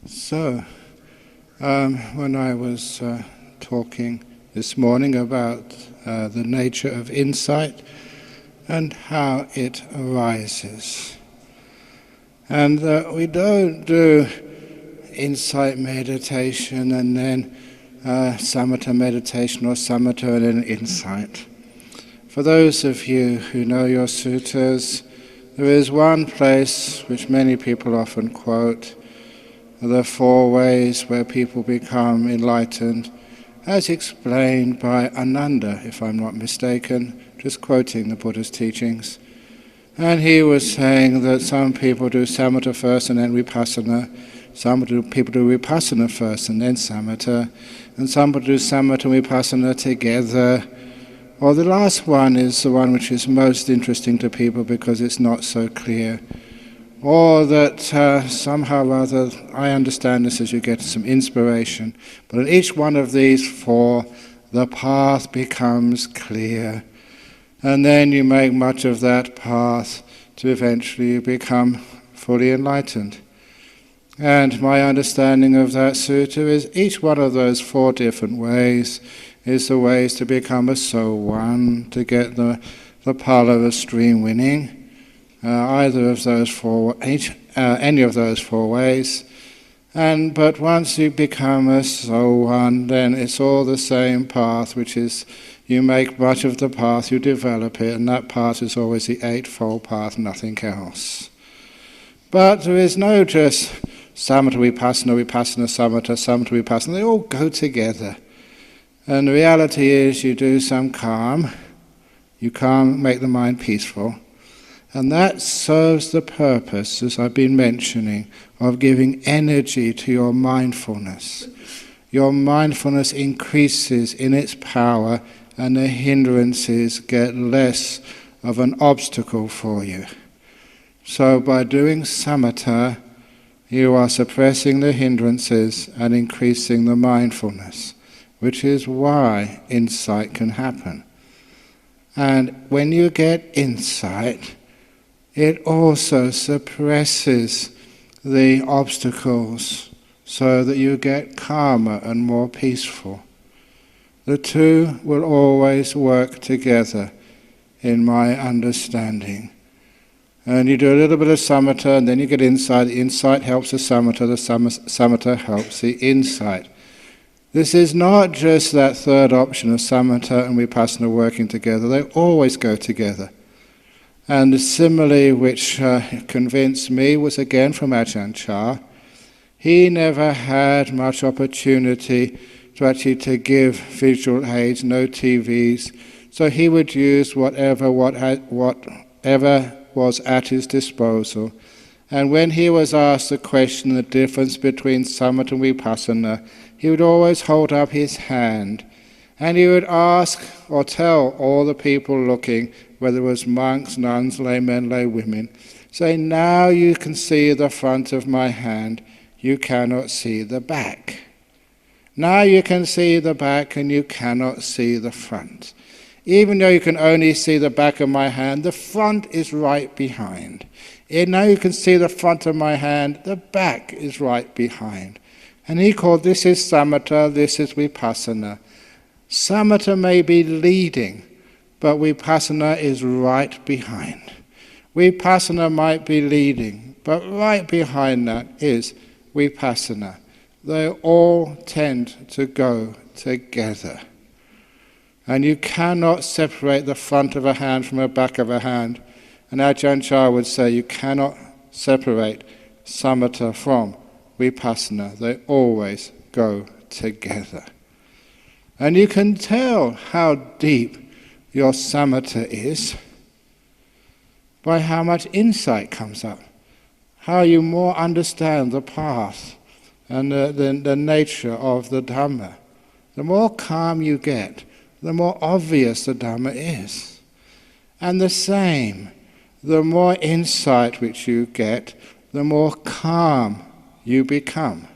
So, when I was talking this morning about the nature of insight and how it arises, and we don't do insight meditation and then samatha meditation or samatha and then insight. For those of you who know your suttas, there is one place which many people often quote, the 4 ways where people become enlightened, as explained by Ananda, if I'm not mistaken, just quoting the Buddha's teachings. And he was saying that some people do samatha first and then vipassana, some people do vipassana first and then samatha, and some people do samatha and vipassana together. Well, the last one is the one which is most interesting to people because it's not so clear. Or that somehow or other, I understand this as you get some inspiration, but in each one of these 4, the path becomes clear. And then you make much of that path to eventually become fully enlightened. And my understanding of that sutta is each one of those 4 different ways is the ways to become a so-one, to get the Pallava stream winning. Either of those 4, any of those 4 ways, but once you become a so-one, then it's all the same path, which is you make much of the path, you develop it, and that path is always the Eightfold Path, nothing else. But there is no just samatha vipassana, vipassana samatha, samatha vipassana. They all go together, and the reality is you do some calm, you calm, make the mind peaceful. And that serves the purpose, as I've been mentioning, of giving energy to your mindfulness. Your mindfulness increases in its power and the hindrances get less of an obstacle for you. So by doing samatha, you are suppressing the hindrances and increasing the mindfulness, which is why insight can happen. And when you get insight, it also suppresses the obstacles so that you get calmer and more peaceful. The 2 will always work together in my understanding. And you do a little bit of samatha and then you get insight. The insight helps the samatha helps the insight. This is not just that third option of samatha and vipassana working together. They always go together. And the simile which convinced me was again from Ajahn Chah. He never had much opportunity to give visual aids, no TVs, so he would use whatever was at his disposal. And when he was asked the question, the difference between samatha and vipassana, he would always hold up his hand, and he would ask or tell all the people looking, whether it was monks, nuns, laymen, laywomen, say, now you can see the front of my hand, you cannot see the back. Now you can see the back and you cannot see the front. Even though you can only see the back of my hand, the front is right behind. And now you can see the front of my hand, the back is right behind. And he called this is samatha, this is vipassana. Samatha may be leading, but vipassana is right behind. Vipassana might be leading, but right behind that is vipassana. They all tend to go together. And you cannot separate the front of a hand from the back of a hand. And Ajahn Chah would say you cannot separate samatha from vipassana. They always go together. And you can tell how deep your samatha is by how much insight comes up, how you more understand the path and the nature of the Dhamma. The more calm you get, the more obvious the Dhamma is. And the same, the more insight which you get, the more calm you become.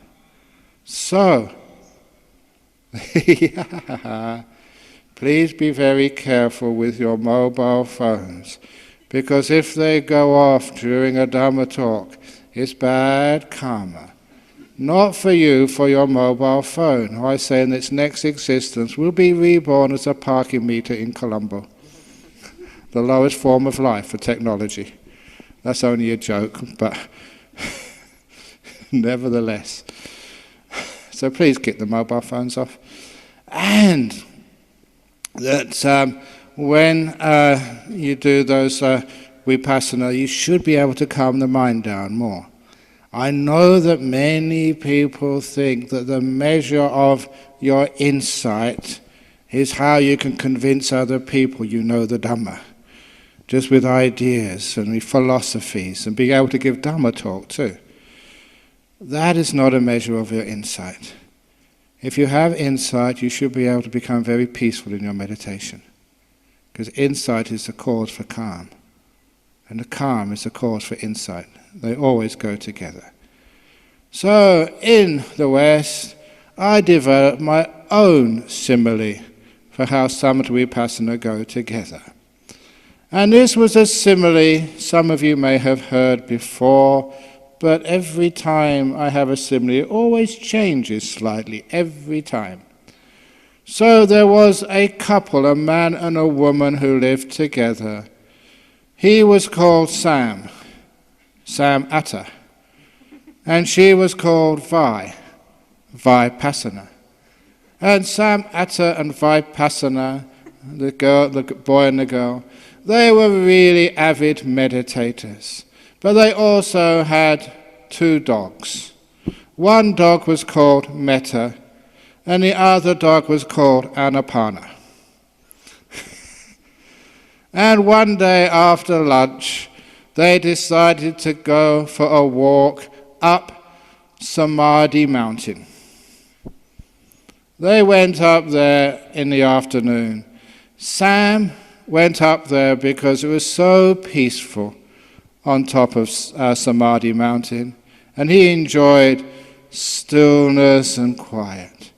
So, please be very careful with your mobile phones, because if they go off during a Dhamma talk, it's bad karma. Not for you, for your mobile phone, who I say in its next existence will be reborn as a parking meter in Colombo. The lowest form of life for technology. That's only a joke, but nevertheless. So please keep the mobile phones off. And that when you do those vipassana, you should be able to calm the mind down more. I know that many people think that the measure of your insight is how you can convince other people you know the Dhamma, just with ideas and with philosophies, and being able to give Dhamma talk too. That is not a measure of your insight. If you have insight, you should be able to become very peaceful in your meditation, because insight is the cause for calm, and the calm is the cause for insight. They always go together. So in the West, I developed my own simile for how samatha vipassana go together. And this was a simile some of you may have heard before, but every time I have a simile, it always changes slightly, every time. So there was a couple, a man and a woman, who lived together. He was called Sam Atta, and she was called Vipassana. And Sam Atta and Vipassana, the boy and the girl, they were really avid meditators. But they also had 2 dogs. One dog was called Metta, and the other dog was called Anapana. And one day after lunch, they decided to go for a walk up Samadhi mountain. They went up there in the afternoon. Sam went up there because it was so peaceful on top of Samadhi mountain, and he enjoyed stillness and quiet.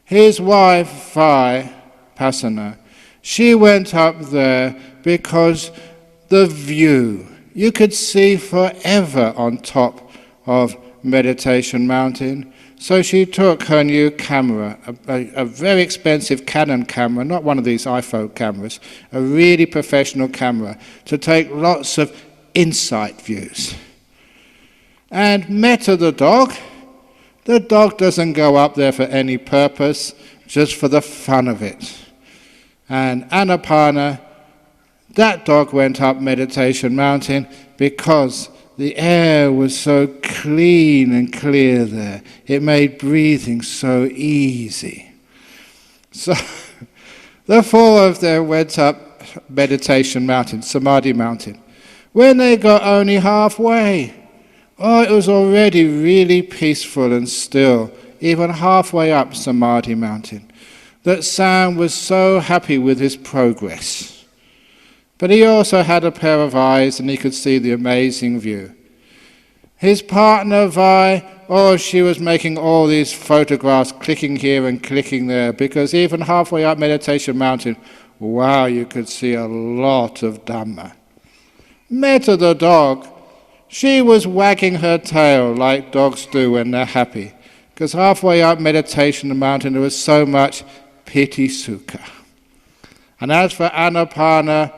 His wife, Vipassana, she went up there because the view, you could see forever on top of Meditation Mountain. So she took her new camera, a very expensive Canon camera, not one of these iPhone cameras, a really professional camera, to take lots of insight views. And Metta the dog doesn't go up there for any purpose, just for the fun of it. And Anapana, that dog went up Meditation Mountain because the air was so clean and clear there. It made breathing so easy. So the 4 of them went up Meditation Mountain, Samadhi Mountain. When they got only halfway, it was already really peaceful and still, even halfway up Samadhi Mountain, that Sam was so happy with his progress. But he also had a pair of eyes and he could see the amazing view. His partner, Vi, she was making all these photographs, clicking here and clicking there, because even halfway up Meditation Mountain, wow, you could see a lot of Dhamma. Metta the dog, she was wagging her tail like dogs do when they're happy, because halfway up Meditation Mountain there was so much piti sukha. And as for Anapana,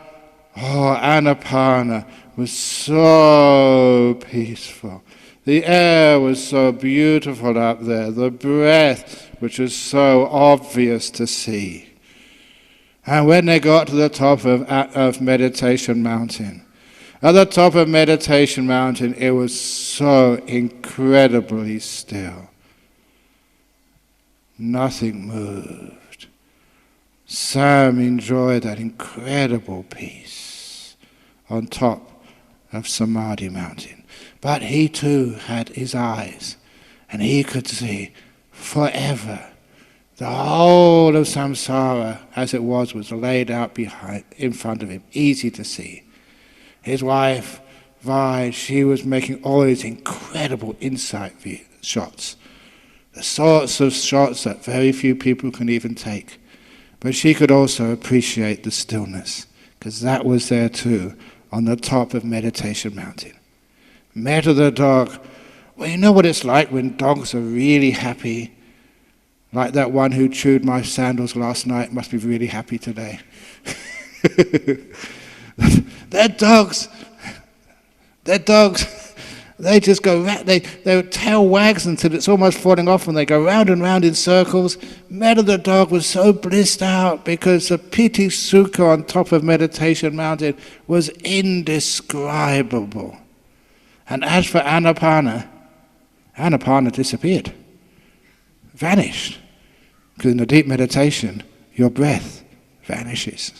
Anapana was so peaceful. The air was so beautiful up there, the breath which was so obvious to see. And when they got to the top of Meditation Mountain, at the top of Meditation Mountain, it was so incredibly still. Nothing moved. Sam enjoyed that incredible peace on top of Samadhi Mountain. But he too had his eyes, and he could see forever. The whole of samsara, as it was laid out in front of him, easy to see. His wife, Vi, she was making all these incredible insight shots. The sorts of shots that very few people can even take. But she could also appreciate the stillness, because that was there too, on the top of Meditation Mountain. Metta the dog. Well, you know what it's like when dogs are really happy? Like that one who chewed my sandals last night must be really happy today. They're dogs. They just go, their tail wags until it's almost falling off, and they go round and round in circles. Metta the dog was so blissed out because the Piti Sukha on top of Meditation Mountain was indescribable. And as for Anapana disappeared, vanished. Because in a deep meditation, your breath vanishes.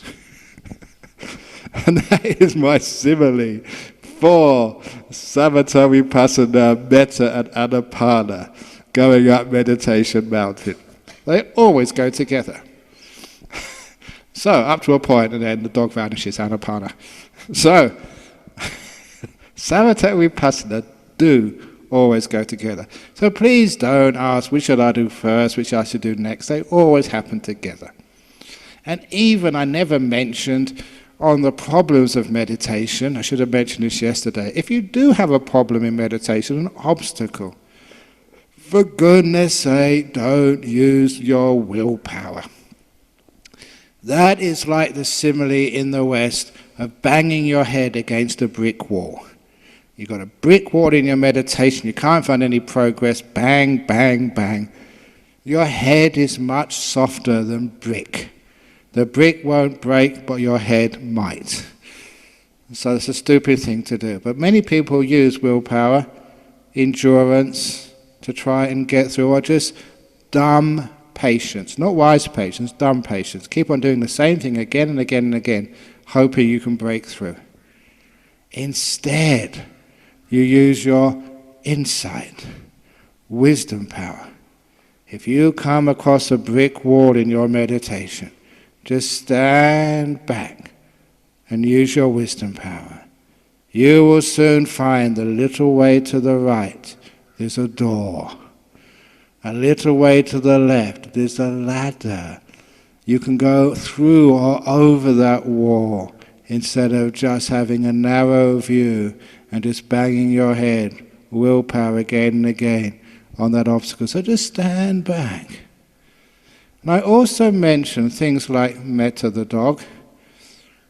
And that is my simile for samatha, vipassana, metta and anapana going up Meditation Mountain. They always go together. So, up to a point, and then the dog vanishes, anapana. So, samatha, vipassana do always go together. So please don't ask, which should I do first, which I should do next. They always happen together. And even I never mentioned on the problems of meditation, I should have mentioned this yesterday, if you do have a problem in meditation, an obstacle, for goodness sake, don't use your willpower. That is like the simile in the West of banging your head against a brick wall. You've got a brick wall in your meditation, you can't find any progress, bang, bang, bang. Your head is much softer than brick. The brick won't break, but your head might. So it's a stupid thing to do. But many people use willpower, endurance, to try and get through, or just dumb patience. Not wise patience, dumb patience. Keep on doing the same thing again and again and again, hoping you can break through. Instead, you use your insight, wisdom power. If you come across a brick wall in your meditation, just stand back and use your wisdom power. You will soon find the little way to the right, there's a door. A little way to the left, there's a ladder. You can go through or over that wall instead of just having a narrow view and just banging your head, willpower again and again on that obstacle. So just stand back. And I also mention things like Metta the dog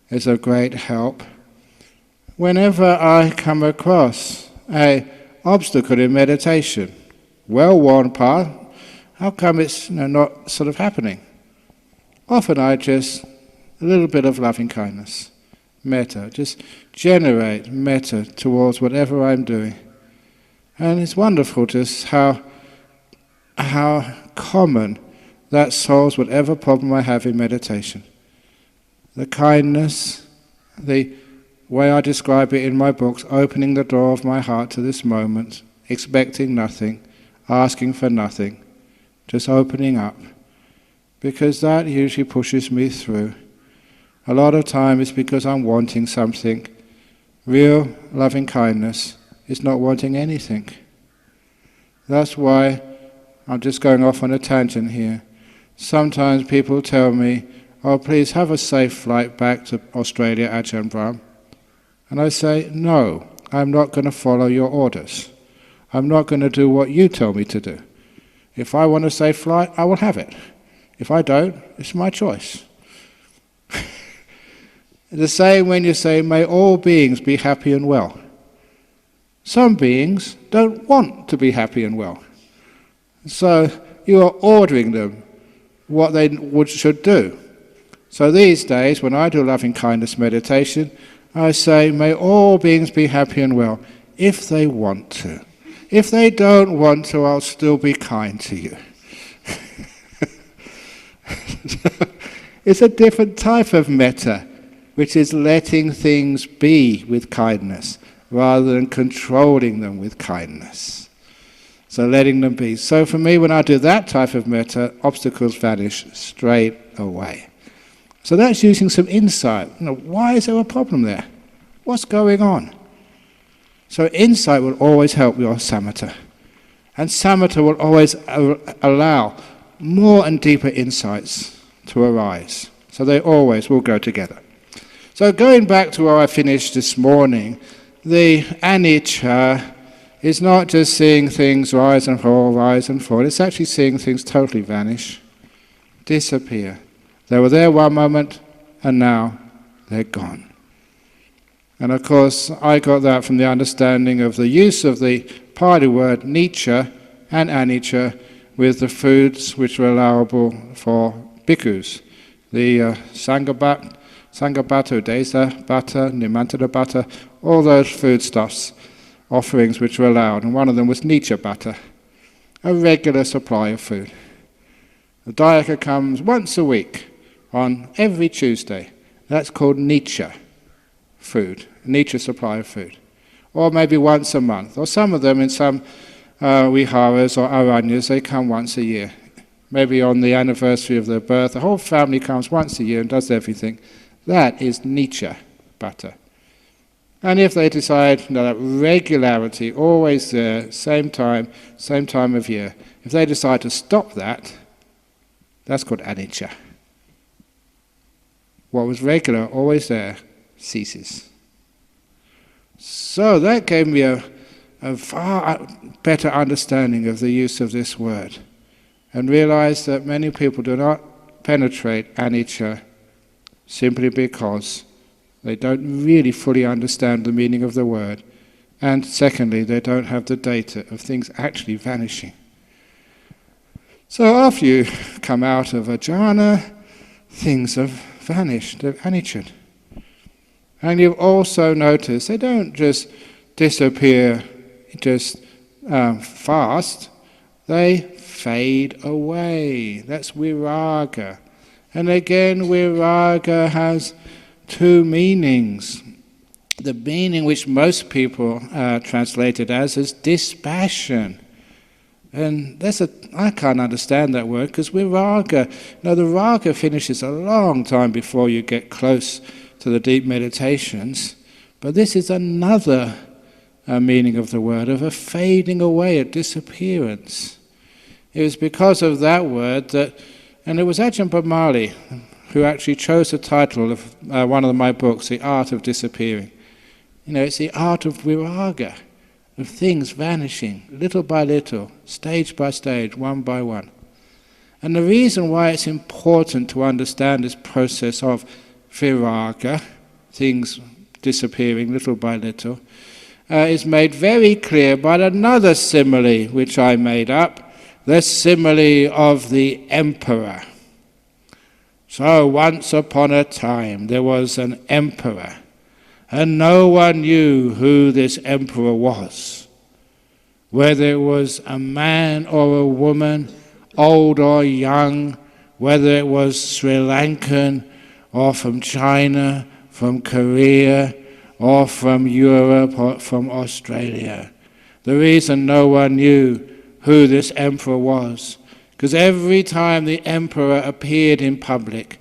is a great help. Whenever I come across an obstacle in meditation, well-worn path, how come it's not sort of happening? Often I just, a little bit of loving kindness, metta, just generate metta towards whatever I'm doing. And it's wonderful just how common that solves whatever problem I have in meditation. The kindness, the way I describe it in my books, opening the door of my heart to this moment, expecting nothing, asking for nothing, just opening up, because that usually pushes me through. A lot of time it's because I'm wanting something. Real loving kindness is not wanting anything. That's why I'm just going off on a tangent here. Sometimes people tell me, oh, please have a safe flight back to Australia, Ajahn Brahm. And I say, no, I'm not going to follow your orders. I'm not going to do what you tell me to do. If I want a safe flight, I will have it. If I don't, it's my choice. The same when you say, may all beings be happy and well. Some beings don't want to be happy and well. So you are ordering them what they should do. So these days, when I do loving kindness meditation, I say, may all beings be happy and well, if they want to. If they don't want to, I'll still be kind to you. It's a different type of metta, which is letting things be with kindness, rather than controlling them with kindness. So letting them be. So for me, when I do that type of metta, obstacles vanish straight away. So that's using some insight. Why is there a problem there? What's going on? So insight will always help your samatha. And samatha will always allow more and deeper insights to arise. So they always will go together. So going back to where I finished this morning, the anicca is not just seeing things rise and fall, it's actually seeing things totally vanish, disappear. They were there one moment, and now they're gone. And of course, I got that from the understanding of the use of the Pali word nicca and anicca with the foods which were allowable for bhikkhus. The Sanghabata, Desa, butter, Nimantana butter, all those foodstuffs, offerings which were allowed. And one of them was nicca butter, a regular supply of food. The dayaka comes once a week on every Tuesday. That's called nicca food, nicca supply of food. Or maybe once a month. Or some of them in some viharas or aranyas, they come once a year. Maybe on the anniversary of their birth, the whole family comes once a year and does everything. That is nicca butter. And if they decide that regularity, always there, same time of year, if they decide to stop that, that's called anicca. What was regular, always there, ceases. So that gave me a far better understanding of the use of this word, and realized that many people do not penetrate anicca simply because they don't really fully understand the meaning of the word, and secondly, they don't have the data of things actually vanishing. So after you come out of a jhana, things have vanished, they've aniccaed. And you've also noticed they don't just disappear just fast, they fade away. That's viraga. And again, viraga has two meanings. The meaning which most people translate it as is dispassion. And I can't understand that word, because viraga, the raga finishes a long time before you get close to the deep meditations. But this is another meaning of the word, of a fading away, a disappearance. It was because of that word that, and it was Ajahn Brahmali who actually chose the title of one of my books, The Art of Disappearing. It's the art of viraga, of things vanishing, little by little, stage by stage, one by one. And the reason why it's important to understand this process of viraga, things disappearing little by little, is made very clear by another simile which I made up, the simile of the emperor. So once upon a time there was an emperor, and no one knew who this emperor was, whether it was a man or a woman, old or young, whether it was Sri Lankan or from China, from Korea, or from Europe, or from Australia. The reason no one knew who this emperor was, because every time the emperor appeared in public,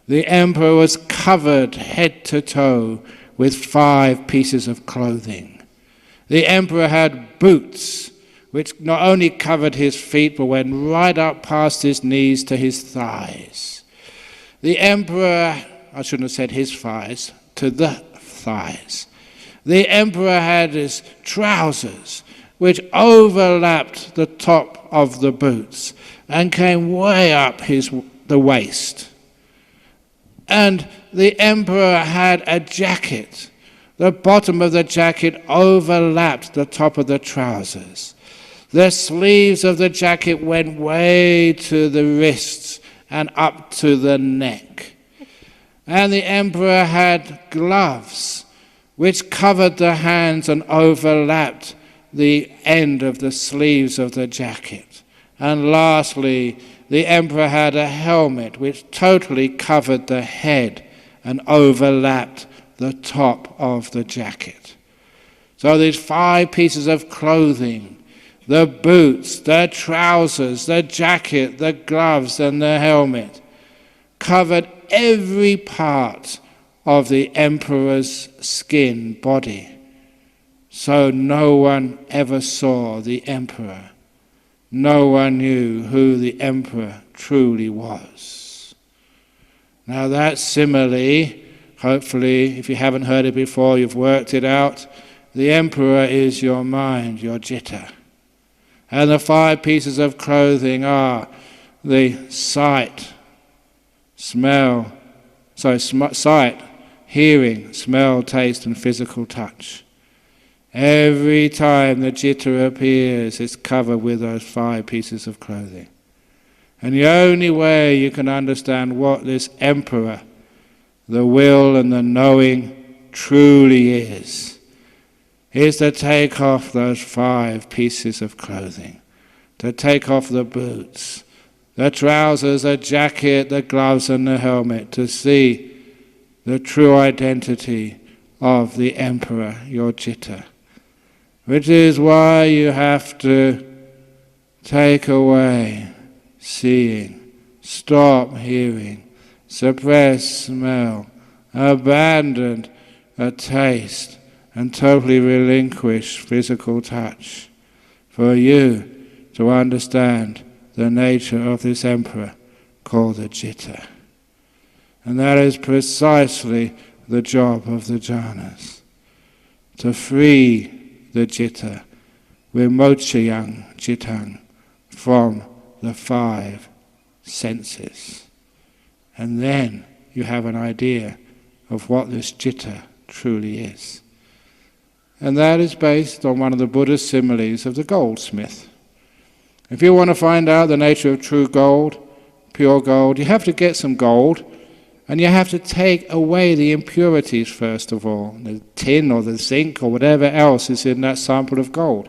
the emperor was covered head to toe with 5 pieces of clothing. The emperor had boots which not only covered his feet but went right up past his knees to his thighs. The emperor, I shouldn't have said his thighs, to the thighs. The emperor had his trousers which overlapped the top of the boots and came way up the waist. And the emperor had a jacket. The bottom of the jacket overlapped the top of the trousers. The sleeves of the jacket went way to the wrists and up to the neck. And the emperor had gloves which covered the hands and overlapped the end of the sleeves of the jacket. And lastly, the emperor had a helmet which totally covered the head and overlapped the top of the jacket. So these 5 pieces of clothing, the boots, the trousers, the jacket, the gloves and the helmet, covered every part of the emperor's skin, body. So no one ever saw the emperor no one knew who the emperor truly was. Now that simile, hopefully, if you haven't heard it before, you've worked it out. The emperor is your mind, your citta. And the 5 pieces of clothing are the sight, hearing, smell, taste, and physical touch. Every time the citta appears, it's covered with those 5 pieces of clothing. And the only way you can understand what this emperor, the will and the knowing, truly is to take off those 5 pieces of clothing, to take off the boots, the trousers, the jacket, the gloves and the helmet, to see the true identity of the emperor, your citta. Which is why you have to take away seeing, stop hearing, suppress smell, abandon a taste, and totally relinquish physical touch, for you to understand the nature of this emperor called the citta. And that is precisely the job of the jhanas, to free the citta, vimochayang cittang, from the 5 senses. And then you have an idea of what this citta truly is. And that is based on one of the Buddha's similes of the goldsmith. If you want to find out the nature of true gold, pure gold, you have to get some gold, and you have to take away the impurities first of all, the tin or the zinc or whatever else is in that sample of gold,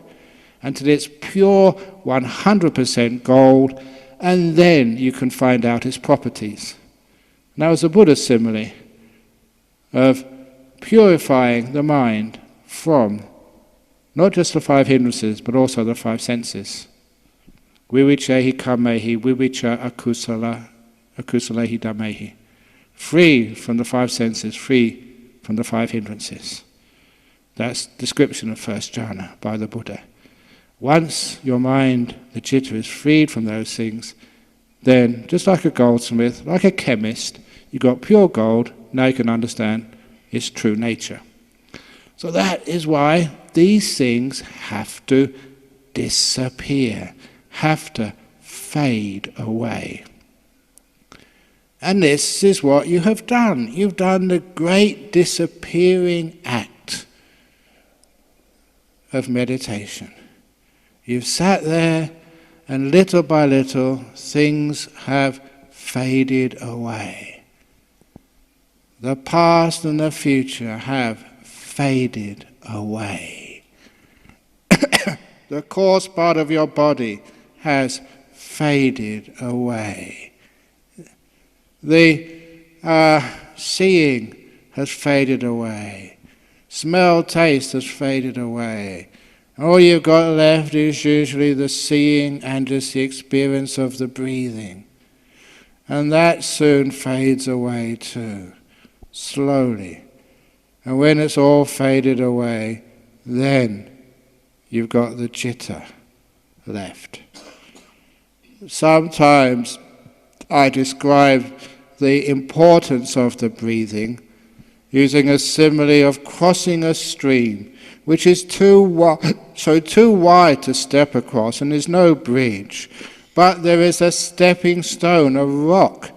until it's pure 100% gold, and then you can find out its properties. And that was the Buddha's simile of purifying the mind from not just the 5 hindrances, but also the 5 senses. Vivicca kamehi, vivicca akusalehi dhamehi. Free from the 5 senses, free from the 5 hindrances. That's description of first jhana by the Buddha. Once your mind, the citta, is freed from those things, then just like a goldsmith, like a chemist, you've got pure gold, now you can understand its true nature. So that is why these things have to disappear, have to fade away. And this is what you have done. You've done the great disappearing act of meditation. You've sat there, and little by little things have faded away. The past and the future have faded away. The coarse part of your body has faded away. The seeing has faded away. Smell, taste has faded away. All you've got left is usually the seeing and just the experience of the breathing. And that soon fades away too, slowly. And when it's all faded away, then you've got the citta left. Sometimes I describe the importance of the breathing using a simile of crossing a stream which is too wide to step across, and there's no bridge. But there is a stepping stone, a rock,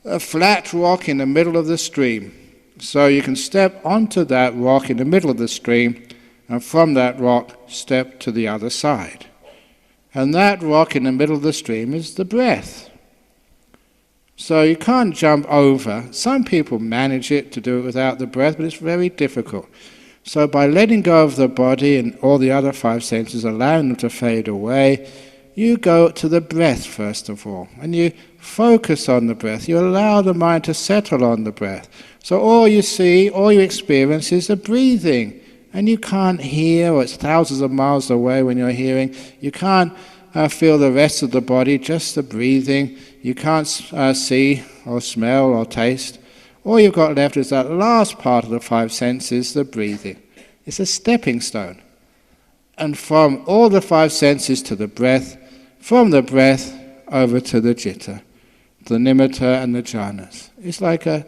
a flat rock in the middle of the stream. So you can step onto that rock in the middle of the stream, and from that rock step to the other side. And that rock in the middle of the stream is the breath. So you can't jump over. Some people manage it to do it without the breath, but it's very difficult. So by letting go of the body and all the other 5 senses, allowing them to fade away, you go to the breath first of all, and you focus on the breath. You allow the mind to settle on the breath. So all you see, all you experience is the breathing, and you can't hear, or it's thousands of miles away when you're hearing. You can't feel the rest of the body, just the breathing. You can't see or smell or taste. All you've got left is that last part of the 5 senses, the breathing. It's a stepping stone. And from all the 5 senses to the breath, from the breath over to the citta, the nimitta and the jhanas. It's like a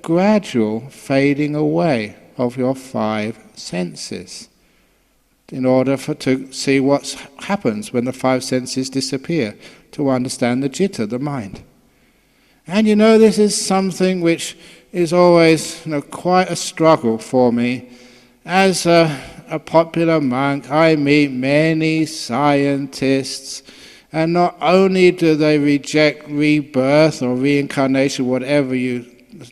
gradual fading away of your 5 senses in order to see what happens when the 5 senses disappear, to understand the citta, the mind. And this is something which is always quite a struggle for me. As a popular monk, I meet many scientists, and not only do they reject rebirth or reincarnation, whatever you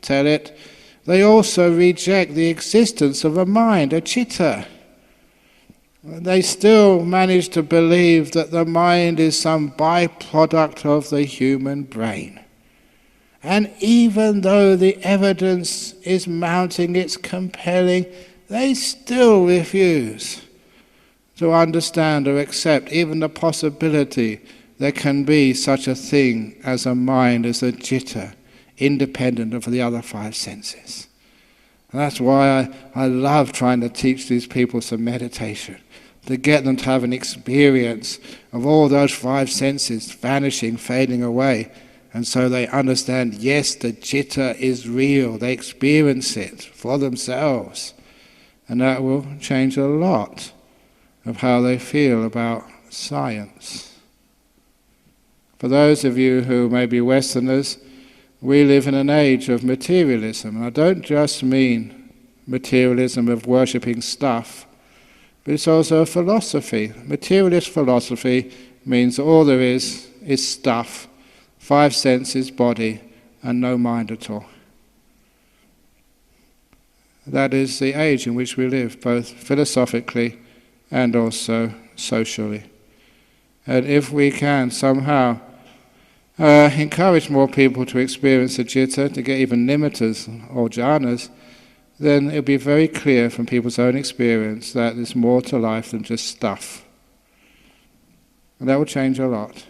tell it, they also reject the existence of a mind, a citta. They still manage to believe that the mind is some byproduct of the human brain. And even though the evidence is mounting, it's compelling, they still refuse to understand or accept even the possibility there can be such a thing as a mind, as a citta, independent of the other 5 senses. And that's why I love trying to teach these people some meditation, to get them to have an experience of all those 5 senses vanishing, fading away, and so they understand, yes, the citta is real, they experience it for themselves, and that will change a lot of how they feel about science. For those of you who may be Westerners, we live in an age of materialism, and I don't just mean materialism of worshipping stuff, but it's also a philosophy. Materialist philosophy means all there is stuff, 5 senses, body, and no mind at all. That is the age in which we live, both philosophically and also socially. And if we can somehow encourage more people to experience the citta, to get even nimittas or jhanas, then it'll be very clear from people's own experience that there's more to life than just stuff. And that will change a lot.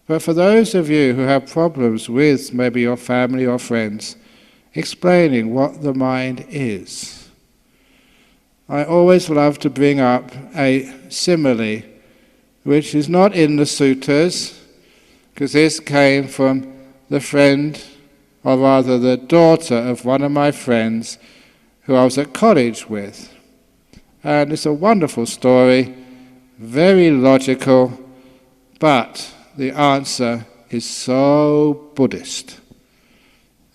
But for those of you who have problems with maybe your family or friends, explaining what the mind is, I always love to bring up a simile which is not in the suttas, because this came from the friend, or rather the daughter of one of my friends who I was at college with. And it's a wonderful story, very logical, but the answer is so Buddhist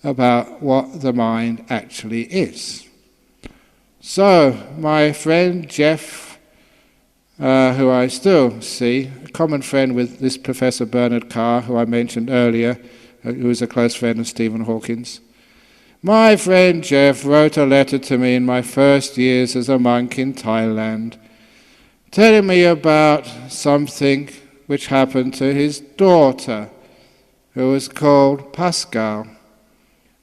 about what the mind actually is. So, my friend Jeff, who I still see, a common friend with this Professor Bernard Carr, who I mentioned earlier, who was a close friend of Stephen Hawking's. My friend Jeff wrote a letter to me in my first years as a monk in Thailand, telling me about something which happened to his daughter, who was called Pascal,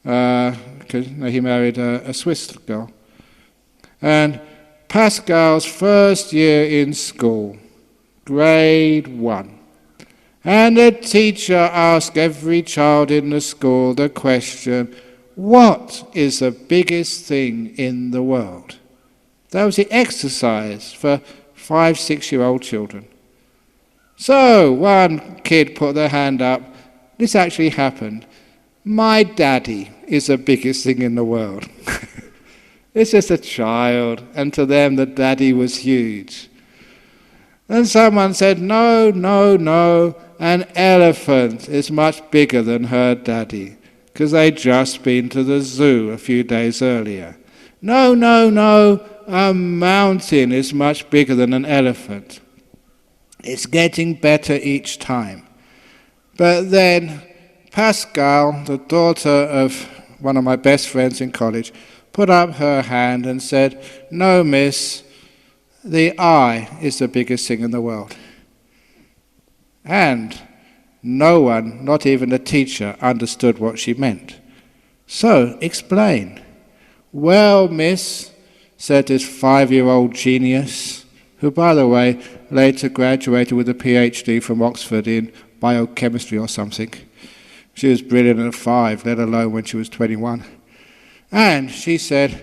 because he married a Swiss girl. And Pascal's first year in school, grade 1. And the teacher asked every child in the school the question, what is the biggest thing in the world? That was the exercise for 5-6-year-old children. So one kid put their hand up. This actually happened. My daddy is the biggest thing in the world. It's just a child, and to them the daddy was huge. And someone said, no, an elephant is much bigger than her daddy, because they'd just been to the zoo a few days earlier. No, a mountain is much bigger than an elephant. It's getting better each time. But then Pascal, the daughter of one of my best friends in college, put up her hand and said, no, miss, the eye is the biggest thing in the world. And no one, not even the teacher, understood what she meant. So, explain. Well, miss, said this 5-year-old genius, who, by the way, later graduated with a PhD from Oxford in biochemistry or something. She was brilliant at 5, let alone when she was 21. And she said,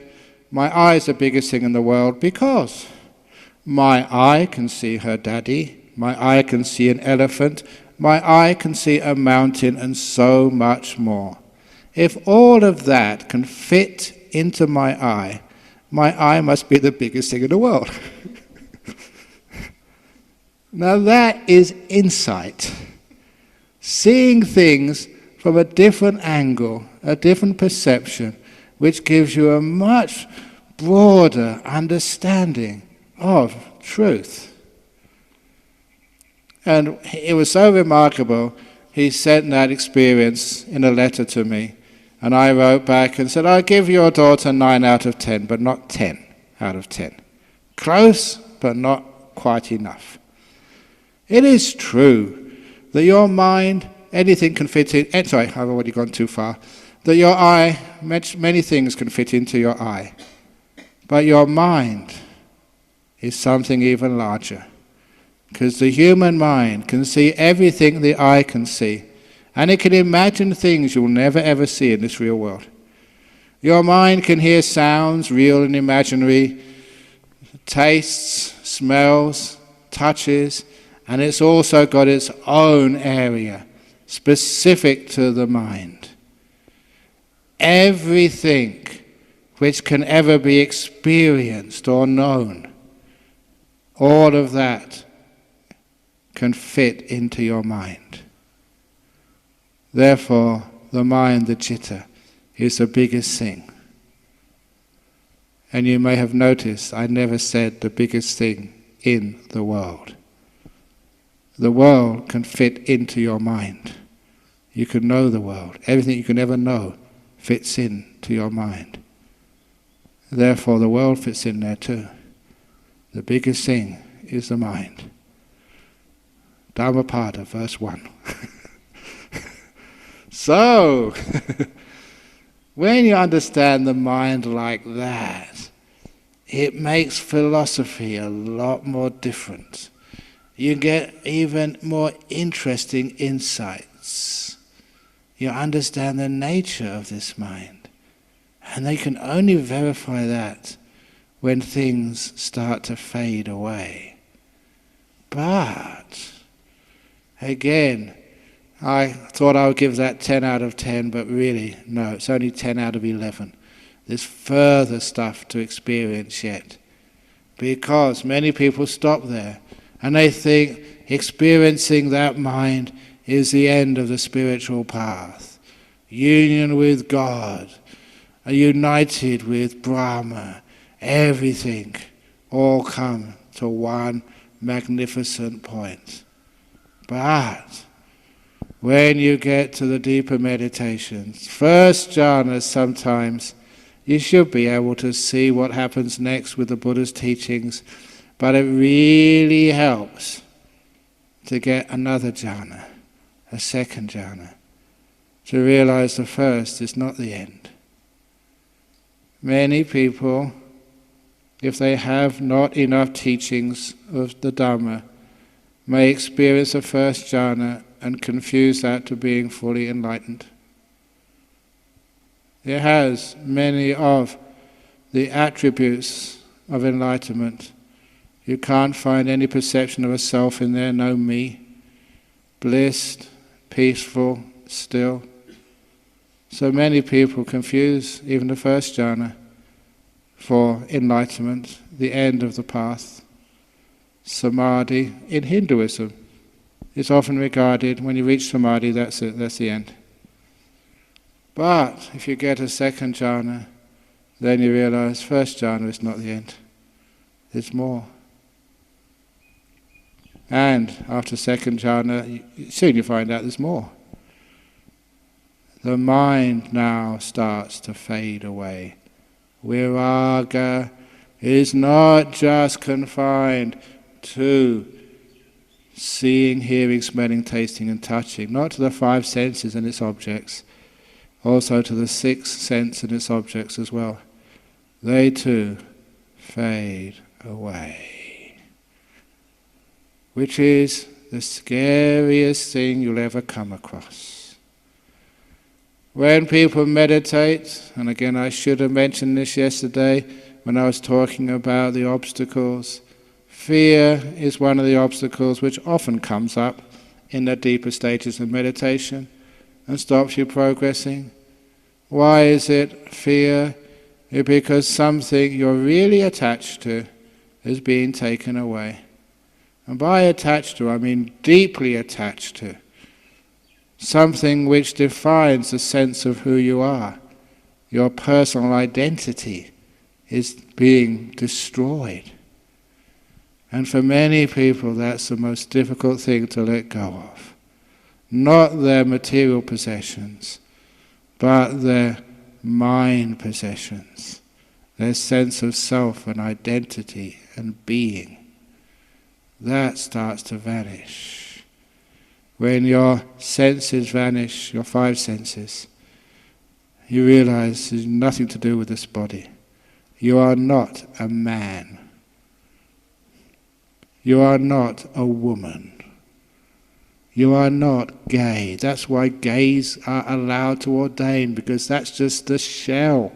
my eye is the biggest thing in the world because my eye can see her daddy, My eye can see an elephant. My eye can see a mountain and so much more. If all of that can fit into my eye must be the biggest thing in the world. Now that is insight. Seeing things from a different angle, a different perception, which gives you a much broader understanding of truth. And it was so remarkable, he sent that experience in a letter to me, and I wrote back and said, I'll give your daughter 9 out of 10, but not 10 out of 10. Close, but not quite enough. It is true that your mind, anything can fit in, sorry, I've already gone too far, that your eye, many things can fit into your eye, but your mind is something even larger, because the human mind can see everything the eye can see, and it can imagine things you'll never ever see in this real world. Your mind can hear sounds, real and imaginary, tastes, smells, touches, and it's also got its own area, specific to the mind. Everything which can ever be experienced or known, all of that can fit into your mind. Therefore, the mind, the citta, is the biggest thing. And you may have noticed I never said the biggest thing in the world. The world can fit into your mind. You can know the world. Everything you can ever know fits into your mind. Therefore, the world fits in there too. The biggest thing is the mind. Dhammapada, verse 1. So, when you understand the mind like that, it makes philosophy a lot more different. You get even more interesting insights. You understand the nature of this mind. And they can only verify that when things start to fade away. But, again, I thought I would give that 10 out of 10, but really, no, it's only 10 out of 11. There's further stuff to experience yet. Because many people stop there, and they think experiencing that mind is the end of the spiritual path. Union with God, united with Brahma, everything, all come to one magnificent point. But when you get to the deeper meditations, first jhana, sometimes you should be able to see what happens next with the Buddha's teachings, but it really helps to get another jhana, a second jhana, to realize the first is not the end. Many people, if they have not enough teachings of the Dhamma, may experience a first jhana and confuse that to being fully enlightened. It has many of the attributes of enlightenment. You can't find any perception of a self in there, no me, blissed, peaceful, still. So many people confuse even the first jhana for enlightenment, the end of the path. Samadhi, in Hinduism, is often regarded, when you reach samadhi, that's it, that's the end. But if you get a second jhana, then you realize first jhana is not the end. There's more. And after second jhana, soon you find out there's more. The mind now starts to fade away. Viraga is not just confined to seeing, hearing, smelling, tasting and touching, not to the 5 senses and its objects, also to the 6th sense and its objects as well. They too fade away, which is the scariest thing you'll ever come across. When people meditate, and again I should have mentioned this yesterday when I was talking about the obstacles, Fear is one of the obstacles which often comes up in the deeper stages of meditation and stops you progressing. Why is it fear? It's because something you're really attached to is being taken away. And by attached to, I mean deeply attached to. Something which defines the sense of who you are. Your personal identity is being destroyed. And for many people that's the most difficult thing to let go of. Not their material possessions, but their mind possessions, their sense of self and identity and being. That starts to vanish. When your senses vanish, your 5 senses, you realize there's nothing to do with this body. You are not a man. You are not a woman. You are not gay. That's why gays are allowed to ordain, because that's just the shell.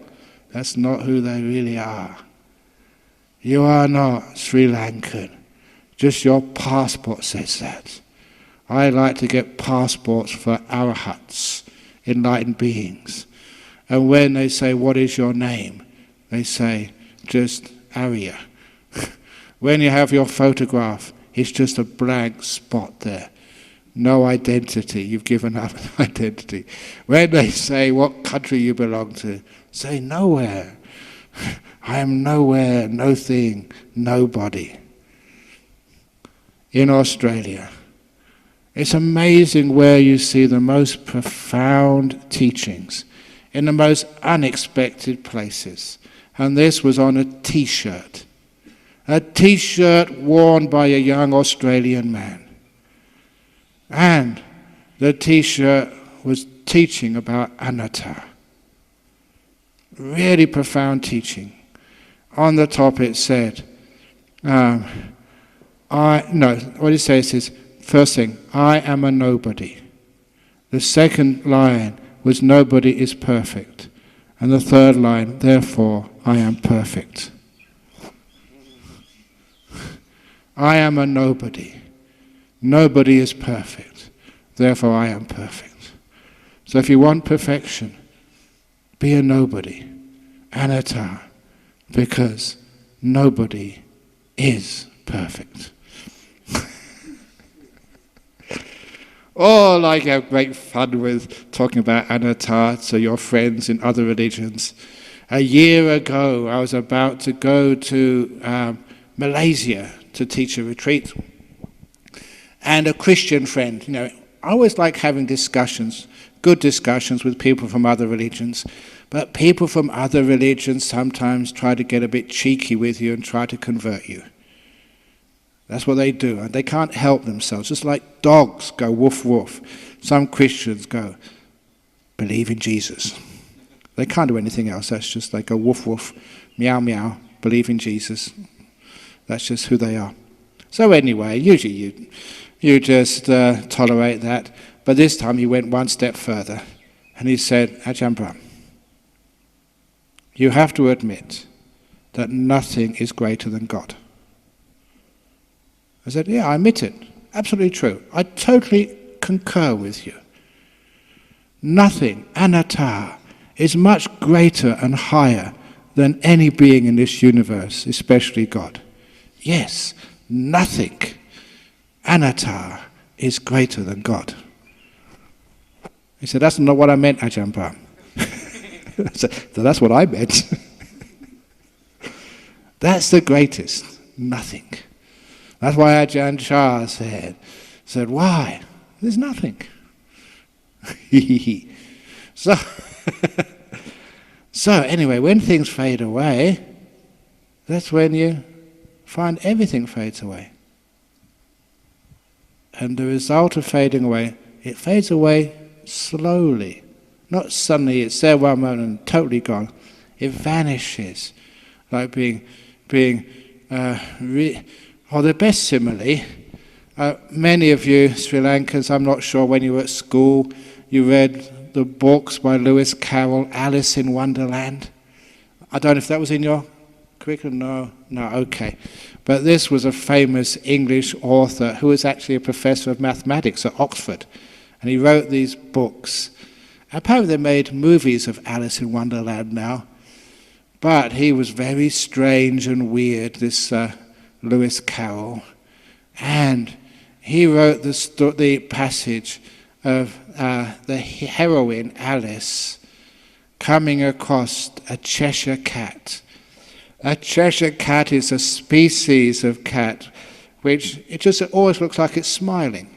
That's not who they really are. You are not Sri Lankan. Just your passport says that. I like to get passports for arahats, enlightened beings. And when they say, what is your name? They say, just Arya. When you have your photograph, it's just a blank spot there. No identity. You've given up an identity. When they say what country you belong to, say nowhere. I am nowhere, no thing, nobody. In Australia, it's amazing where you see the most profound teachings in the most unexpected places. And this was on a t-shirt. A t-shirt worn by a young Australian man. And the t-shirt was teaching about anatta. Really profound teaching. On the top it said, what it says is, first thing, I am a nobody. The second line was, nobody is perfect. And the third line, therefore, I am perfect. I am a nobody. Nobody is perfect. Therefore, I am perfect. So if you want perfection, be a nobody. Anatta. Because nobody is perfect. Or like have great fun with talking about anatta to your friends in other religions. A year ago, I was about to go to Malaysia to teach a retreat. And a Christian friend, I always like having discussions, good discussions with people from other religions. But people from other religions sometimes try to get a bit cheeky with you and try to convert you. That's what they do, and they can't help themselves. Just like dogs go woof woof, some Christians go, believe in Jesus. They can't do anything else. That's just they go woof woof, meow meow, believe in Jesus. That's just who they are. So anyway, usually you just tolerate that. But this time he went one step further, and he said, Ajahn Brahm, you have to admit that nothing is greater than God. I said, yeah, I admit it. Absolutely true. I totally concur with you. Nothing, anatta, is much greater and higher than any being in this universe, especially God. Yes, nothing, anatta, is greater than God. He said, that's not what I meant, Ajahn Brahm. So that's what I meant. That's the greatest, nothing. That's why Ajahn Chah said, why? There's nothing. So anyway, when things fade away, that's when you find everything fades away. And the result of fading away, it fades away slowly. Not suddenly, it's there one moment and totally gone. It vanishes, like being or the best simile, many of you Sri Lankans, I'm not sure when you were at school, you read the books by Lewis Carroll, Alice in Wonderland. I don't know if that was in your curriculum? No, okay. But this was a famous English author who was actually a professor of mathematics at Oxford. And he wrote these books. Apparently they made movies of Alice in Wonderland now. But he was very strange and weird, this Lewis Carroll. And he wrote the passage of the heroine, Alice, coming across a Cheshire cat. A Cheshire cat is a species of cat which it just always looks like it's smiling.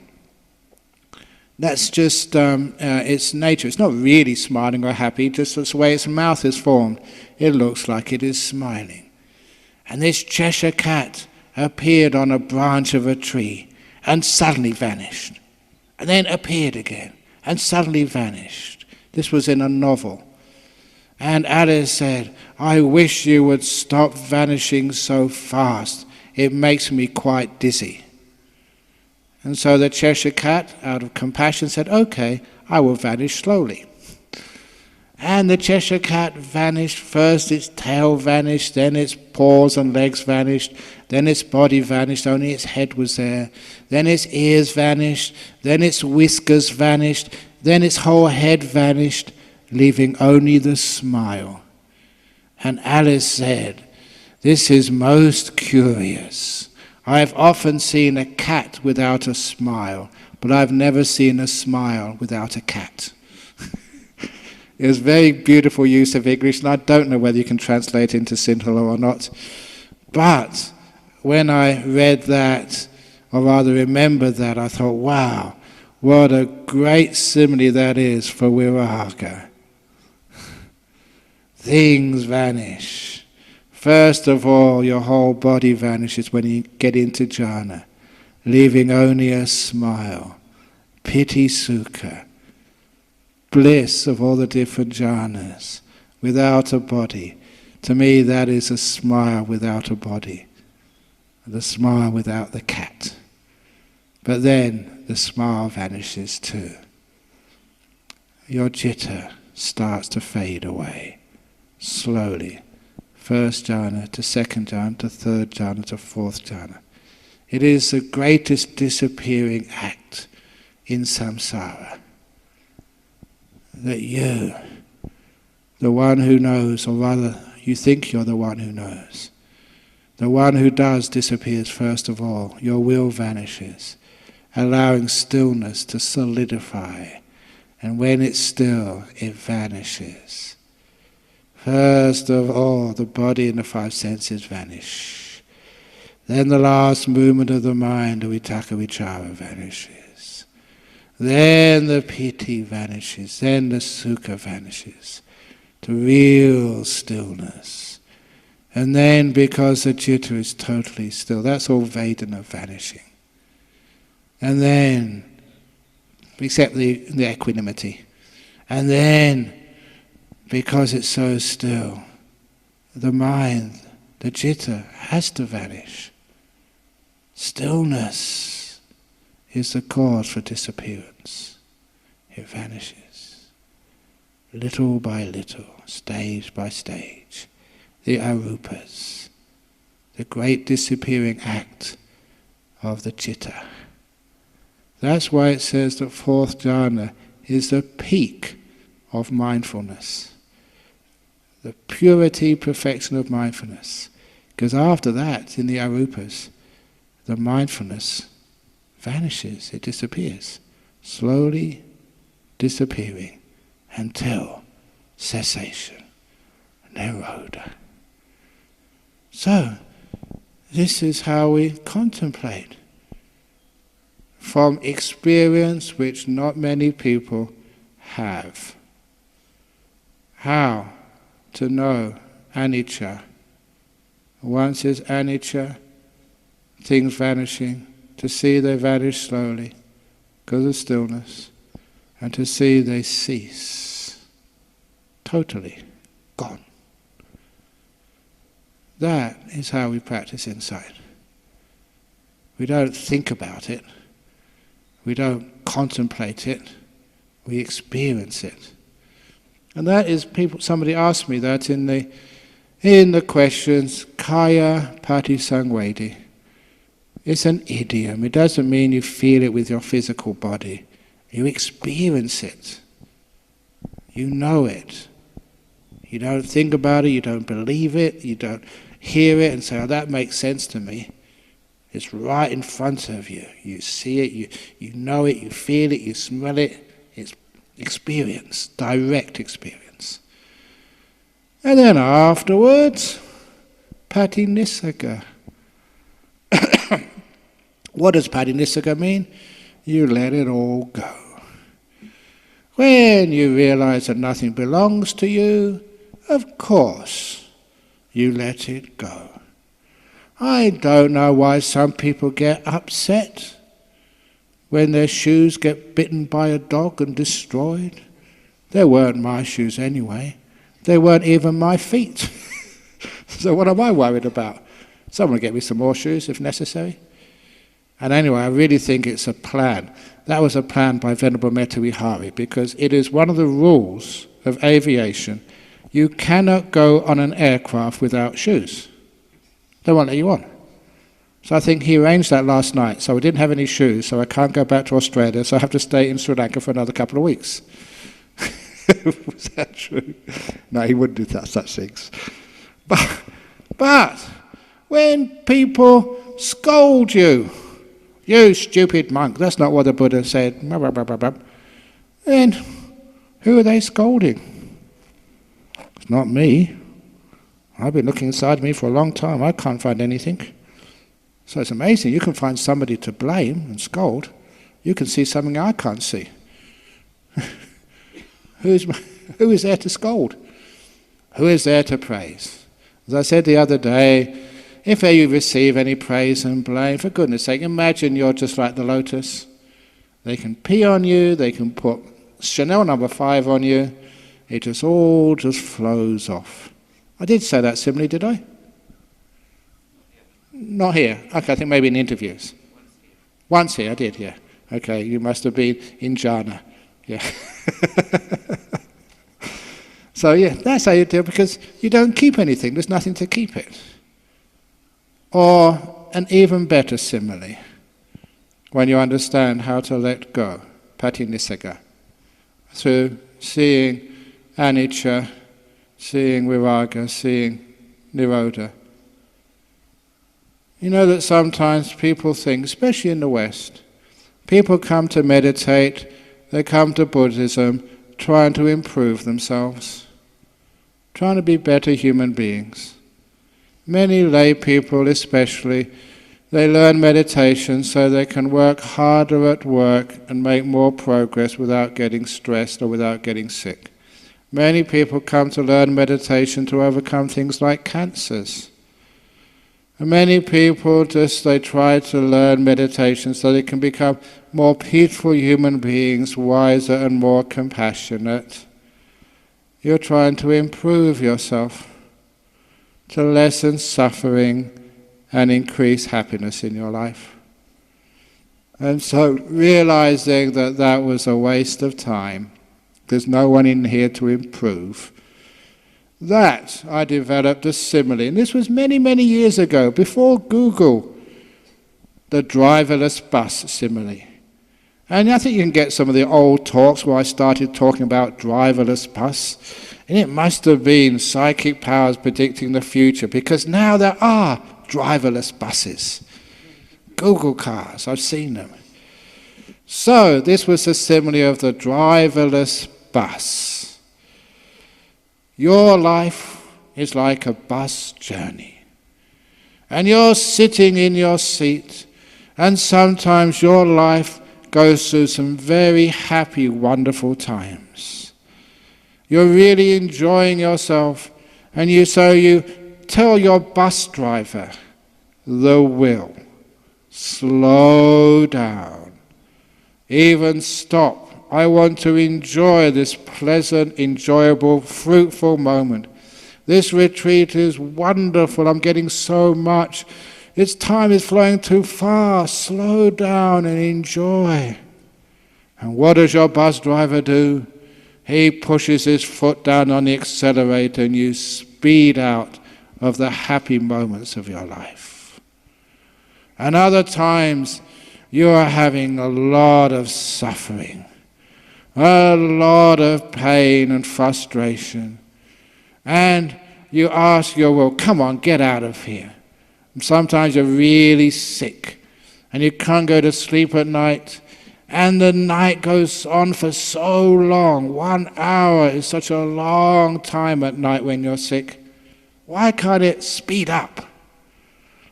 That's just its nature. It's not really smiling or happy, just the way its mouth is formed. It looks like it is smiling. And this Cheshire cat appeared on a branch of a tree and suddenly vanished. And then appeared again and suddenly vanished. This was in a novel. And Alice said, "I wish you would stop vanishing so fast. It makes me quite dizzy." And so the Cheshire cat, out of compassion, said, "Okay, I will vanish slowly." And the Cheshire cat vanished. First its tail vanished, then its paws and legs vanished, then its body vanished, only its head was there. Then its ears vanished, then its whiskers vanished, then its whole head vanished, leaving only the smile. And Alice said, "This is most curious. I have often seen a cat without a smile, but I've never seen a smile without a cat." It was very beautiful use of English, and I don't know whether you can translate into Sinhala or not. But when I read that, or rather remembered that, I thought, wow, what a great simile that is for viraga. Things vanish. First of all, your whole body vanishes when you get into jhana, leaving only a smile, piti sukha, bliss of all the different jhanas, without a body. To me, that is a smile without a body, the smile without the cat. But then the smile vanishes too. Your citta starts to fade away, slowly. First jhana to second jhana to third jhana to fourth jhana. It is the greatest disappearing act in samsara. That you, the one who knows, or rather you think you're the one who knows, the one who does disappears first of all. Your will vanishes, allowing stillness to solidify. And when it's still, it vanishes. First of all, the body and the five senses vanish. Then the last movement of the mind, the vitaka vichara, vanishes. Then the piti vanishes. Then the sukha vanishes. The real stillness. And then, because the citta is totally still, that's all Vedana vanishing. And then, except the equanimity. And then, because it's so still, the mind, the citta, has to vanish. Stillness is the cause for disappearance. It vanishes. Little by little, stage by stage. The arupas, the great disappearing act of the citta. That's why it says that fourth jhana is the peak of mindfulness. The purity, perfection of mindfulness. Because after that, in the arupas, the mindfulness vanishes, it disappears. Slowly disappearing until cessation, nirodha. So, this is how we contemplate. From experience which not many people have. How to know anicca. Once is anicca, things vanishing, to see they vanish slowly because of stillness, and to see they cease, totally gone. That is how we practice insight. We don't think about it, we don't contemplate it, we experience it. And that is somebody asked me that in the questions, Kaya Patisangvedi. It's an idiom. It doesn't mean you feel it with your physical body. You experience it. You know it. You don't think about it, you don't believe it, you don't hear it and say, oh, that makes sense to me. It's right in front of you. You see it, you know it, you feel it, you smell it. It's experience, direct experience. And then afterwards, Patinissaga. What does Patinissaga mean? You let it all go. When you realize that nothing belongs to you, of course, you let it go. I don't know why some people get upset when their shoes get bitten by a dog and destroyed. They weren't my shoes anyway. They weren't even my feet. So what am I worried about? Someone will get me some more shoes if necessary. And anyway, I really think it's a plan. That was a plan by Venerable Metta Vihari, because it is one of the rules of aviation. You cannot go on an aircraft without shoes. They won't let you on. So I think he arranged that last night. So I didn't have any shoes, so I can't go back to Australia, so I have to stay in Sri Lanka for another couple of weeks. Was that true? No, he wouldn't do such things. But when people scold you, you stupid monk, that's not what the Buddha said, then who are they scolding? It's not me. I've been looking inside me for a long time. I can't find anything. So it's amazing. You can find somebody to blame and scold. You can see something I can't see. Who is there to scold? Who is there to praise? As I said the other day, if you receive any praise and blame, for goodness sake, imagine you're just like the lotus. They can pee on you, they can put Chanel No. 5 on you. It just all just flows off. I did say that simile, did I? Not here. Okay, I think maybe in interviews. Once here, I did, yeah. Okay, you must have been in jhana. Yeah. So yeah, that's how you do it, because you don't keep anything. There's nothing to keep it. Or an even better simile, when you understand how to let go, Patinissaga, through seeing anicca, seeing viraga, seeing nirodha. You know that sometimes people think, especially in the West, people come to meditate, they come to Buddhism trying to improve themselves, trying to be better human beings. Many lay people especially, they learn meditation so they can work harder at work and make more progress without getting stressed or without getting sick. Many people come to learn meditation to overcome things like cancers. And many people they try to learn meditation so they can become more peaceful human beings, wiser and more compassionate. You're trying to improve yourself, to lessen suffering and increase happiness in your life. And so realizing that that was a waste of time, there's no one in here to improve, that I developed a simile. And this was many, many years ago, before Google, the driverless bus simile. And I think you can get some of the old talks where I started talking about driverless bus. And it must have been psychic powers predicting the future, because now there are driverless buses. Google cars, I've seen them. So this was the simile of the driverless bus. Your life is like a bus journey. And you're sitting in your seat, and sometimes your life goes through some very happy, wonderful times. You're really enjoying yourself, and you tell your bus driver, the will, slow down, even stop. I want to enjoy this pleasant, enjoyable, fruitful moment. This retreat is wonderful. I'm getting so much. Its time is flowing too fast. Slow down and enjoy. And what does your bus driver do? He pushes his foot down on the accelerator and you speed out of the happy moments of your life. And other times you are having a lot of suffering, a lot of pain and frustration. And you ask your will, come on, get out of here. And sometimes you're really sick and you can't go to sleep at night. And the night goes on for so long. 1 hour is such a long time at night when you're sick. Why can't it speed up?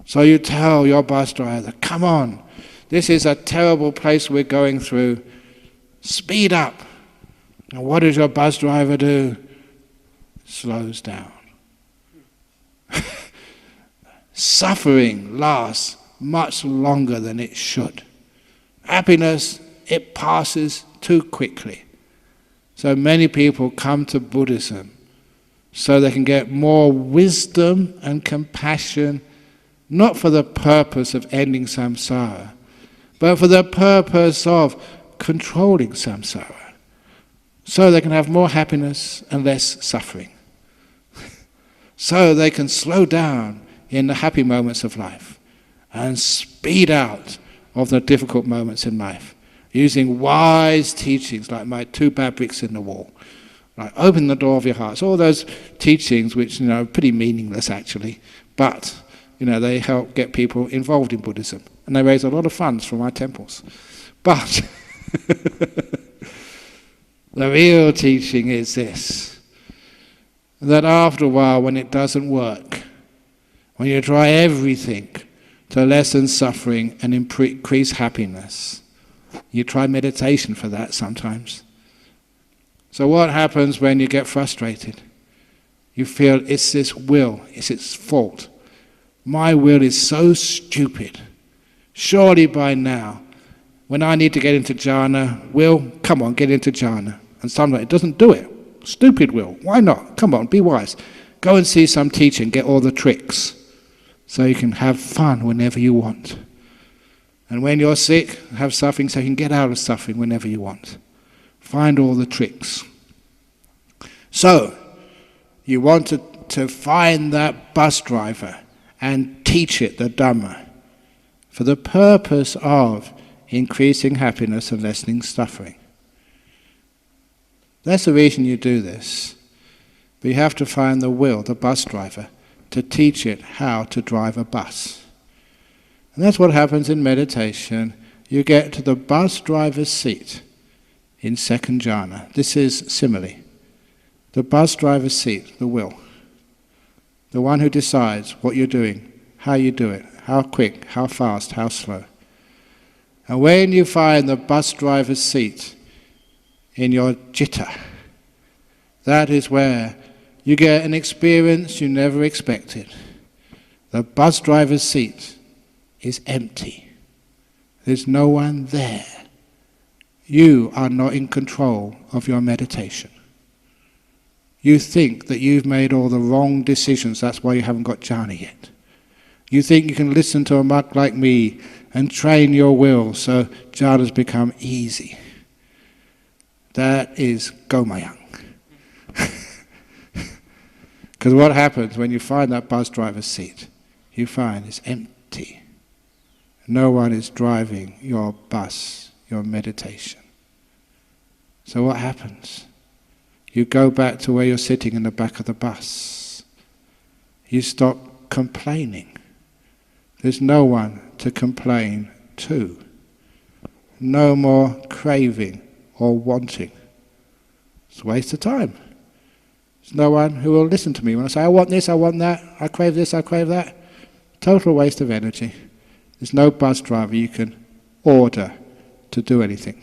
So you tell your bus driver, come on, this is a terrible place we're going through. Speed up. And what does your bus driver do? Slows down. Suffering lasts much longer than it should. Happiness, it passes too quickly. So many people come to Buddhism so they can get more wisdom and compassion, not for the purpose of ending samsara, but for the purpose of controlling samsara, so they can have more happiness and less suffering. So they can slow down in the happy moments of life and speed out of the difficult moments in life, using wise teachings like my 2 bad bricks in the wall, like open the door of your hearts, all those teachings which are pretty meaningless actually, but they help get people involved in Buddhism, and they raise a lot of funds from our temples. But the real teaching is this, that after a while, when it doesn't work, when you try everything to lessen suffering and increase happiness, you try meditation for that sometimes. So what happens when you get frustrated? You feel it's this will, it's its fault. My will is so stupid. Surely by now, when I need to get into jhana, will, come on, get into jhana. And sometimes it doesn't do it. Stupid will, why not? Come on, be wise. Go and see some teacher and get all the tricks so you can have fun whenever you want. And when you're sick, have suffering so you can get out of suffering whenever you want. Find all the tricks. So, you want to find that bus driver and teach it the Dhamma for the purpose of increasing happiness and lessening suffering. That's the reason you do this. But you have to find the will, the bus driver, to teach it how to drive a bus. And that's what happens in meditation. You get to the bus driver's seat in second jhana. This is simile. The bus driver's seat, the will. The one who decides what you're doing, how you do it, how quick, how fast, how slow. And when you find the bus driver's seat in your citta, that is where you get an experience you never expected. The bus driver's seat is empty. There's no one there. You are not in control of your meditation. You think that you've made all the wrong decisions, that's why you haven't got jhana yet. You think you can listen to a monk like me and train your will so jhana's become easy. That is gomayang. Because what happens when you find that bus driver's seat? You find it's empty. No one is driving your bus, your meditation. So what happens? You go back to where you're sitting in the back of the bus. You stop complaining. There's no one to complain to. No more craving or wanting. It's a waste of time. There's no one who will listen to me when I say, I want this, I want that, I crave this, I crave that. Total waste of energy. There's no bus driver you can order to do anything.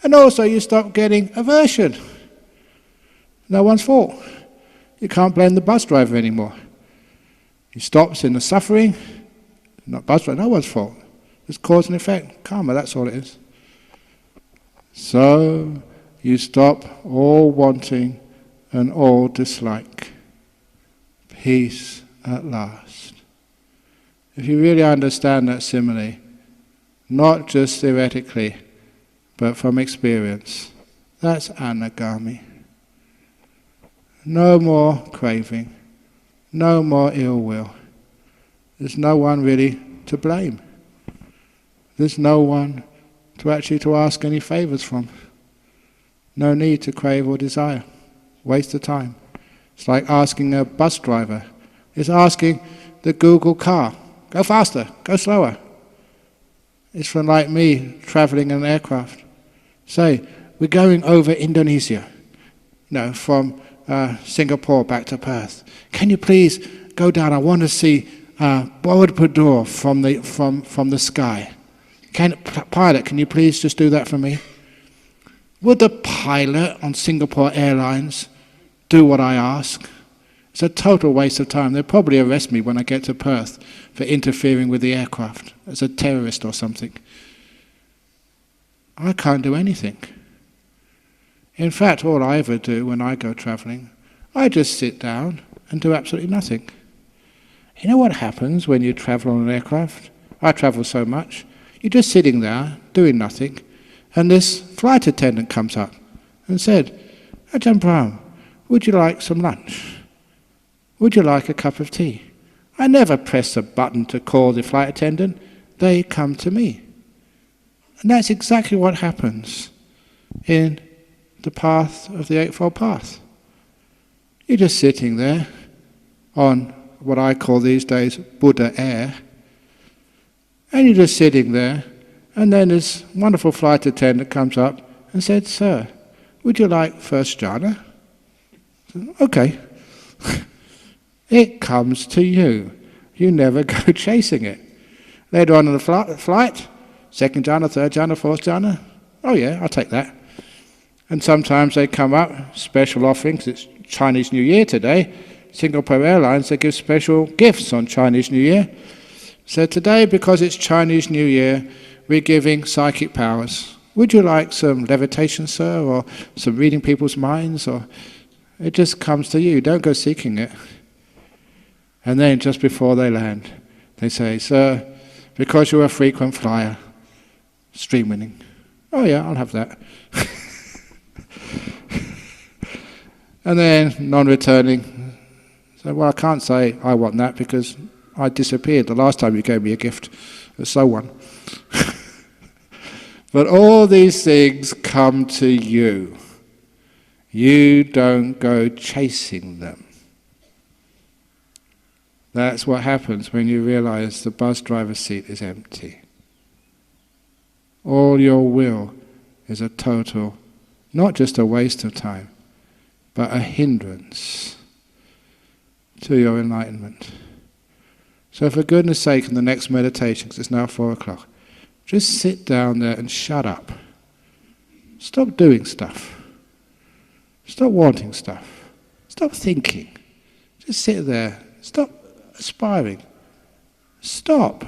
And also you stop getting aversion. No one's fault. You can't blame the bus driver anymore. He stops in the suffering, not bus driver, no one's fault. It's cause and effect, karma, that's all it is. So you stop all wanting and all dislike. Peace at last. If you really understand that simile, not just theoretically, but from experience, that's anagami. No more craving, No more ill will. There's no one really to blame. There's no one to ask any favours from. No need to crave or desire. Waste of time. It's like asking a bus driver. It's asking the Google car, go faster, go slower. It's from like me travelling in an aircraft. Say, we're going over Indonesia, from Singapore back to Perth. Can you please go down? I want to see Borobudur from the sky. Pilot, can you please just do that for me? Would the pilot on Singapore Airlines do what I ask? It's a total waste of time. They'll probably arrest me when I get to Perth for interfering with the aircraft as a terrorist or something. I can't do anything. In fact, all I ever do when I go travelling, I just sit down and do absolutely nothing. You know what happens when you travel on an aircraft? I travel so much. You're just sitting there, doing nothing, and this flight attendant comes up and said, Ajahn Brahm, would you like some lunch? Would you like a cup of tea? I never press a button to call the flight attendant. They come to me. And that's exactly what happens in the path of the Eightfold Path. You're just sitting there on what I call these days Buddha air, and you're just sitting there, and then this wonderful flight attendant comes up and said, Sir, would you like first jhana? Okay. It comes to you. You never go chasing it. Later on in the flight, second jhana, third jhana, fourth jhana. Oh yeah, I'll take that. And sometimes they come up, special offerings. It's Chinese New Year today. Singapore Airlines, they give special gifts on Chinese New Year. So today, because it's Chinese New Year, we're giving psychic powers. Would you like some levitation, sir, or some reading people's minds? Or it just comes to you. Don't go seeking it. And then just before they land, they say, Sir, because you're a frequent flyer, stream winning. Oh yeah, I'll have that. And then non-returning. So, well, I can't say I want that because I disappeared the last time you gave me a gift. So on. But all these things come to you. You don't go chasing them. That's what happens when you realize the bus driver's seat is empty. All your will is a total, not just a waste of time, but a hindrance to your enlightenment. So for goodness sake, in the next meditation, because it's now 4 o'clock, just sit down there and shut up. Stop doing stuff. Stop wanting stuff. Stop thinking. Just sit there. Stop aspiring. Stop.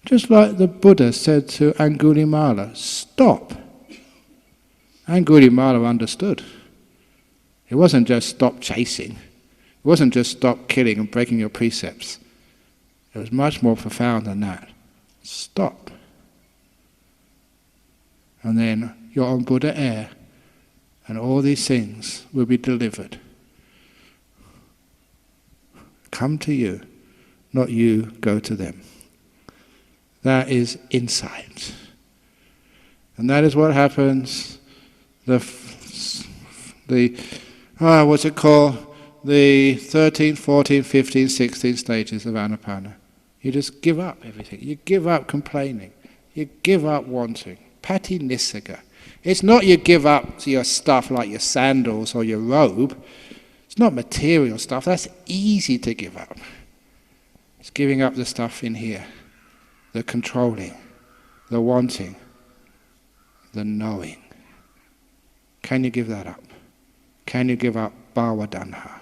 Just like the Buddha said to Angulimala, stop. Angulimala understood. It wasn't just stop chasing. It wasn't just stop killing and breaking your precepts. It was much more profound than that. Stop. And then you're on Buddha air, and all these things will be delivered. Come to you, not you go to them. That is insight. And that is what happens, what's it called? The 13, 14, 15, 16 stages of Anapana. You just give up everything. You give up complaining. You give up wanting. Pati Nissaga. It's not you give up your stuff like your sandals or your robe. It's not material stuff. That's easy to give up. It's giving up the stuff in here. The controlling. The wanting. The knowing. Can you give that up? Can you give up bhavadanha?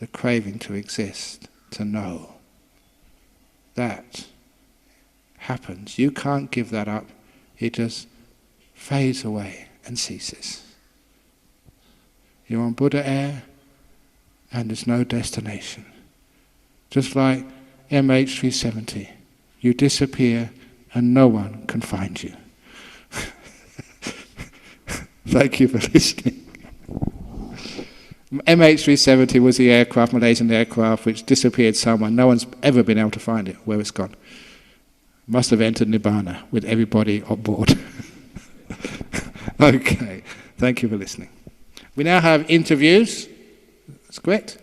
The craving to exist, to know. That happens. You can't give that up. It just fades away and ceases. You're on Buddha air and there's no destination. Just like MH370. You disappear and no one can find you. Thank you for listening. MH370 was the aircraft, Malaysian aircraft, which disappeared somewhere. No one's ever been able to find it, where it's gone. Must have entered Nibbana with everybody on board. Okay, thank you for listening. We now have interviews. That's correct?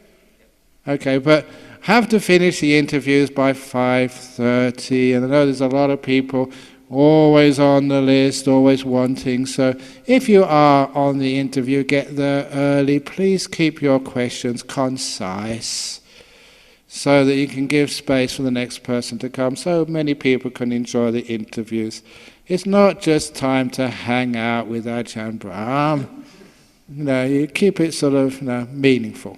Okay, but have to finish the interviews by 5:30. And I know there's a lot of people always on the list, always wanting. So if you are on the interview, get there early. Please keep your questions concise so that you can give space for the next person to come, so many people can enjoy the interviews. It's not just time to hang out with Ajahn Brahm. You keep it sort of meaningful.